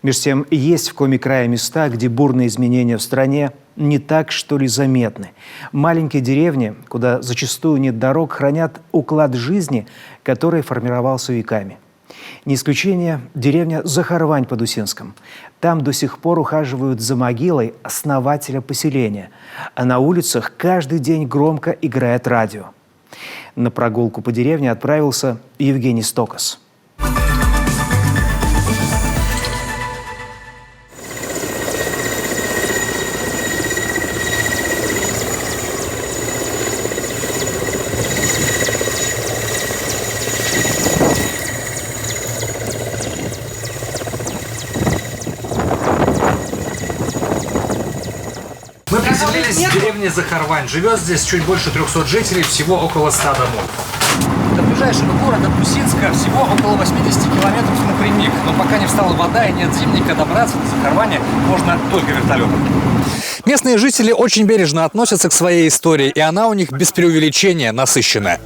Между тем, есть в Коми-крае места, где бурные изменения в стране не так, что ли, заметны. Маленькие деревни, куда зачастую нет дорог, хранят уклад жизни, который формировался веками. Не исключение деревня Захарвань под Усинском. Там до сих пор ухаживают за могилой основателя поселения, а на улицах каждый день громко играет радио. На прогулку по деревне отправился Евгений Стокос. Мы приземлились в деревне Захарвань. Живет здесь чуть больше 300 жителей, всего около 100 домов. До ближайшего города Усинска всего около 80 километров напрямик. Но пока не встала вода и нет зимника, добраться до Захарвани можно только вертолетом. Местные жители очень бережно относятся к своей истории, и она у них без преувеличения насыщенная.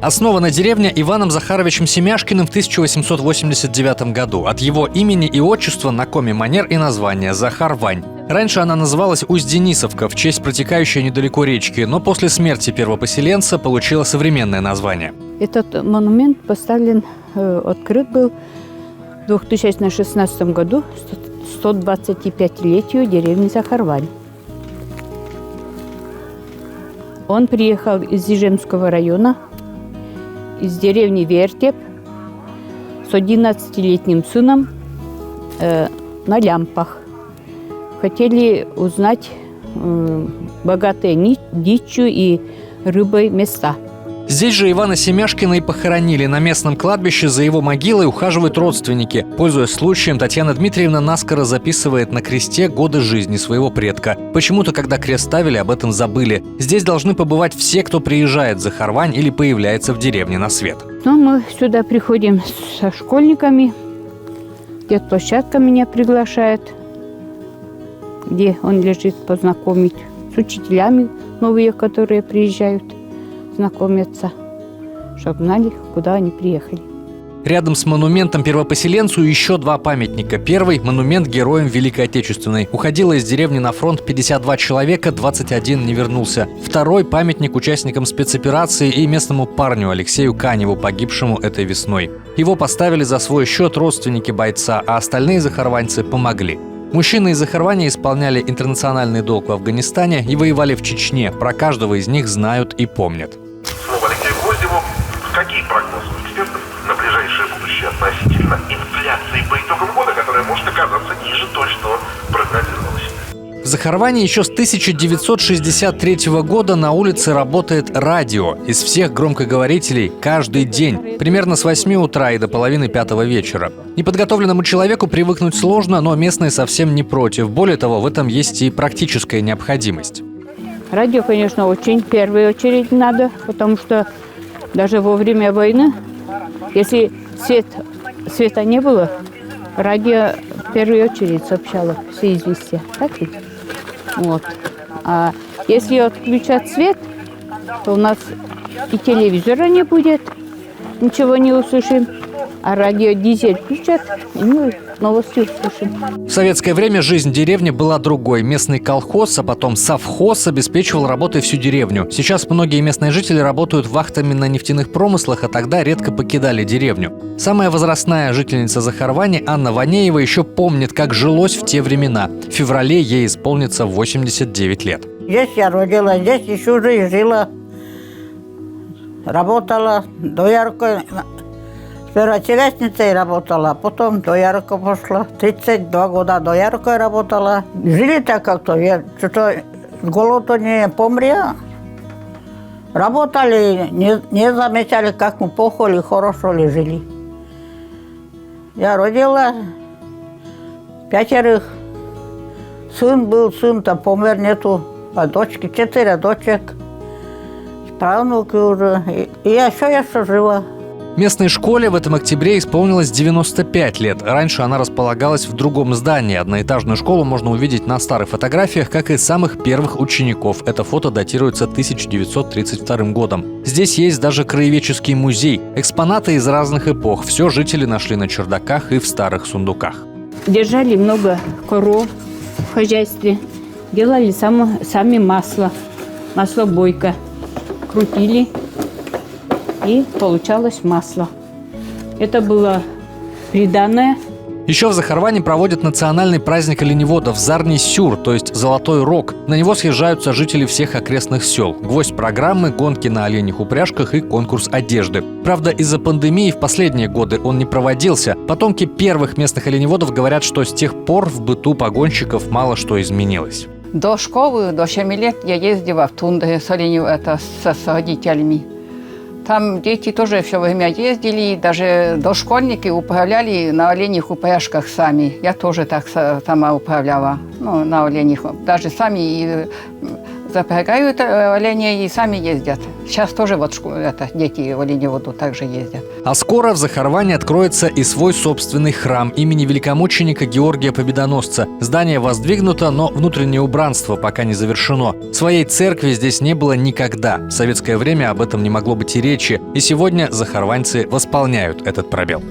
Основана деревня Иваном Захаровичем Семяшкиным в 1889 году. От его имени и отчества на коми-манер и название Захарвань. Раньше она называлась Усть-Денисовка в честь протекающей недалеко речки, но после смерти первопоселенца получила современное название. Этот монумент поставлен, открыт был в 2016 году, 125-летию деревни Захарвань. Он приехал из Ижемского района, из деревни Вертеп, с 11-летним сыном на лямпах. Хотели узнать богатые дичью и рыбой места. Здесь же Ивана Семяшкина и похоронили. На местном кладбище за его могилой ухаживают родственники. Пользуясь случаем, Татьяна Дмитриевна наскоро записывает на кресте годы жизни своего предка. Почему-то, когда крест ставили, об этом забыли. Здесь должны побывать все, кто приезжает в Захарвань или появляется в деревне на свет. Мы сюда приходим со школьниками. Детплощадка меня приглашает, где он лежит, познакомить с учителями новые, которые приезжают, знакомятся, чтобы знали, куда они приехали. Рядом с монументом первопоселенцу еще два памятника. Первый – монумент героям Великой Отечественной. Уходило из деревни на фронт 52 человека, 21 не вернулся. Второй – памятник участникам спецоперации и местному парню Алексею Каневу, погибшему этой весной. Его поставили за свой счет родственники бойца, а остальные захарваньцы помогли. Мужчины из Захарвани исполняли интернациональный долг в Афганистане и воевали в Чечне. Про каждого из них знают и помнят. Слово Алексею Гвоздеву. Какие прогнозы у экспертов на ближайшее будущее относительно инфляции по итогам года, которая может оказаться ниже той, что прогнозировалось? В Захарвани еще с 1963 года на улице работает радио. Из всех громкоговорителей каждый день. Примерно с 8 утра и до половины 5 вечера. Неподготовленному человеку привыкнуть сложно, но местные совсем не против. Более того, в этом есть и практическая необходимость. Радио, конечно, очень в первую очередь надо, потому что даже во время войны, если света не было, радио в первую очередь сообщало все известия. Так ведь? Вот. А если отключат свет, то у нас и телевизора не будет, ничего не услышим. А радио «Дизель» включат, и мы новости услышим. В советское время жизнь деревни была другой. Местный колхоз, а потом совхоз обеспечивал работой всю деревню. Сейчас многие местные жители работают вахтами на нефтяных промыслах, а тогда редко покидали деревню. Самая возрастная жительница Захарвани, Анна Ванеева, еще помнит, как жилось в те времена. В феврале ей исполнится 89 лет. Здесь я родилась, здесь еще уже и жила. Работала до яркой. Сперва телесницей работала, потом до Ярко пошла. 32 года до Ярко работала. Жили так как-то, я что-то с голоду не помря. Работали, не замечали, как мы плохо или хорошо ли жили. Я родила 5. Сын был, сын-то помер, нету. А дочки, 4 дочек. Правнуки уже. И я еще жива. Местной школе в этом октябре исполнилось 95 лет. Раньше она располагалась в другом здании. Одноэтажную школу можно увидеть на старых фотографиях, как и самых первых учеников. Это фото датируется 1932 годом. Здесь есть даже краеведческий музей. Экспонаты из разных эпох. Все жители нашли на чердаках и в старых сундуках. держали много коров в хозяйстве, делали сами масло бойко, крутили, и получалось масло. Это было приданое. Еще в Захарване проводят национальный праздник оленеводов Зарний Сюр, то есть Золотой Рог. На него съезжаются жители всех окрестных сел. Гвоздь программы – гонки на оленях упряжках и конкурс одежды. Правда, из-за пандемии в последние годы он не проводился. Потомки первых местных оленеводов говорят, что с тех пор в быту погонщиков мало что изменилось. До школы, до 7 лет я ездила в Тундру с родителями. Там дети тоже все время ездили, даже дошкольники управляли на оленях упряжках сами. Я тоже так сама управляла, на оленях. Даже сами запрягают оленей и сами ездят. Сейчас тоже дети в оленеводу также ездят. А скоро в Захарване откроется и свой собственный храм имени великомученика Георгия Победоносца. Здание воздвигнуто, но внутреннее убранство пока не завершено. Своей церкви здесь не было никогда. В советское время об этом не могло быть и речи. И сегодня захарваньцы восполняют этот пробел.